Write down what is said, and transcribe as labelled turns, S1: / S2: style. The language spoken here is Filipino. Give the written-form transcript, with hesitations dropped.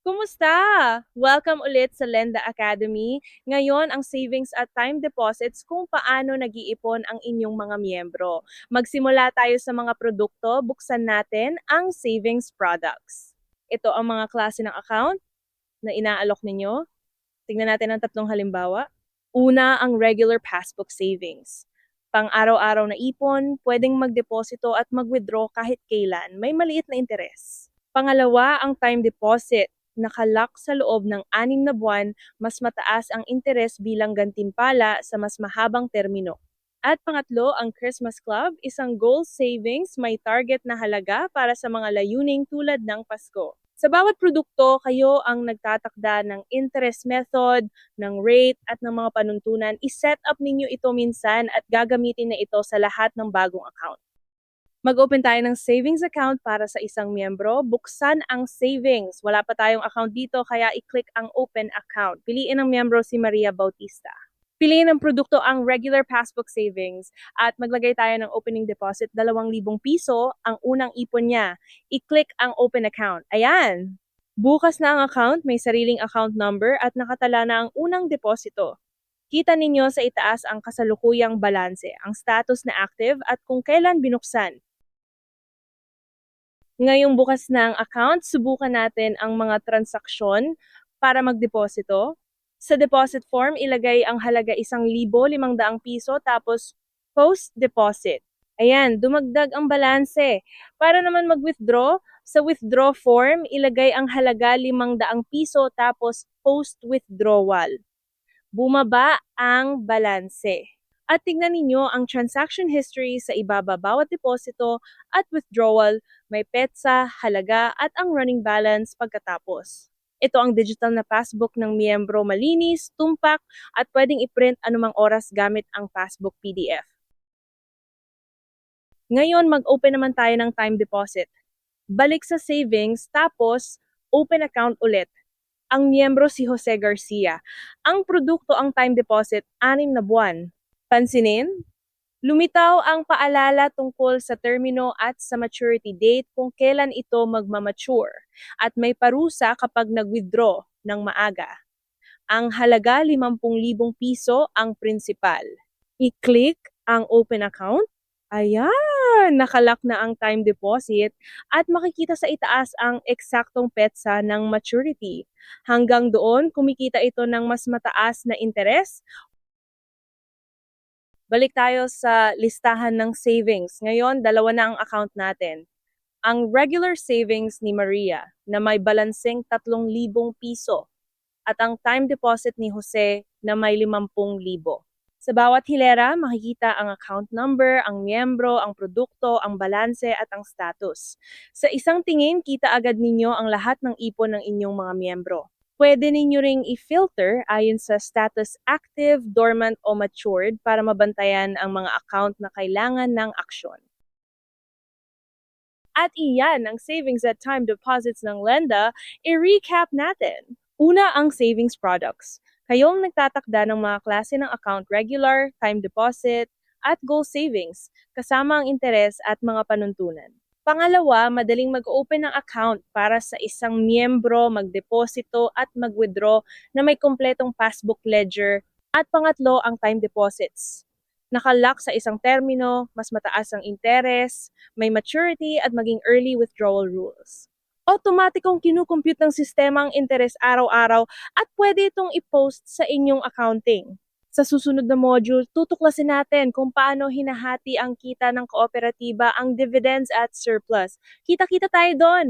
S1: Kumusta? Welcome ulit sa Lenda Academy. Ngayon, ang savings at time deposits kung paano nag-iipon ang inyong mga miyembro. Magsimula tayo sa mga produkto, buksan natin ang savings products. Ito ang mga klase ng account na inaalok ninyo. Tingnan natin ang tatlong halimbawa. Una, ang regular passbook savings. Pang araw-araw na ipon, pwedeng magdeposito at mag-withdraw kahit kailan. May maliit na interes. Pangalawa, ang time deposit. Nakalock sa loob ng 6 na buwan, mas mataas ang interes bilang gantimpala sa mas mahabang termino. At pangatlo, ang Christmas Club, isang goal savings may target na halaga para sa mga layuning tulad ng Pasko. Sa bawat produkto, kayo ang nagtatakda ng interest method, ng rate, at ng mga panuntunan. I-set up ninyo ito minsan at gagamitin na ito sa lahat ng bagong account. Mag-open tayo ng savings account para sa isang miyembro. Buksan ang savings. Wala pa tayong account dito kaya i-click ang open account. Piliin ang miyembro si Maria Bautista. Piliin ng produkto ang regular passbook savings at maglagay tayo ng opening deposit 2,000 piso ang unang ipon niya. I-click ang open account. Ayan! Bukas na ang account, may sariling account number at nakatala na ang unang deposito. Kita ninyo sa itaas ang kasalukuyang balanse, ang status na active at kung kailan binuksan. Ngayong bukas na ang account, subukan natin ang mga transaksyon para magdeposito. Sa deposit form, ilagay ang halaga 1,500 piso tapos post deposit. Ayan, dumagdag ang balanse. Para naman mag-withdraw, sa withdraw form, ilagay ang halaga 500 piso tapos post withdrawal. Bumaba ang balanse. At tingnan ninyo ang transaction history sa ibaba bawat deposito at withdrawal, may petsa, halaga at ang running balance pagkatapos. Ito ang digital na passbook ng miyembro, malinis, tumpak at pwedeng i-print anumang oras gamit ang passbook PDF. Ngayon, mag-open naman tayo ng time deposit. Balik sa savings, tapos open account ulit. Ang miyembro si Jose Garcia. Ang produkto ang time deposit, 6 na buwan. Pansinin, lumitaw ang paalala tungkol sa termino at sa maturity date kung kailan ito magmamature at may parusa kapag nag-withdraw ng maaga. Ang halaga 50,000 piso ang principal. I-click ang open account. Ayan, nakalock na ang time deposit at makikita sa itaas ang eksaktong petsa ng maturity. Hanggang doon, kumikita ito ng mas mataas na interes. Balik tayo sa listahan ng savings. Ngayon, 2 na ang account natin. Ang regular savings ni Maria na may balanseng 3,000 piso at ang time deposit ni Jose na may 50,000. Sa bawat hilera, makikita ang account number, ang miyembro, ang produkto, ang balanse at ang status. Sa isang tingin, kita agad ninyo ang lahat ng ipon ng inyong mga miyembro. Pwede ninyo ring i-filter ayon sa status active, dormant o matured para mabantayan ang mga account na kailangan ng aksyon. At iyan ang savings at time deposits ng Lenda, i-recap natin. Una ang savings products. Kayong nagtatakda ng mga klase ng account regular, time deposit, at goal savings, kasama ang interes at mga panuntunan. Pangalawa, madaling mag-open ng account para sa isang miyembro, magdeposito at mag-withdraw na may kompletong passbook ledger. At pangatlo, ang time deposits. Nakalock sa isang termino, mas mataas ang interes, may maturity at maging early withdrawal rules. Automatikong kinukompute ng sistema ang interes araw-araw at pwede itong i-post sa inyong accounting. Sa susunod na module, tutuklasin natin kung paano hinahati ang kita ng kooperatiba, ang dividends at surplus. Kita-kita tayo doon!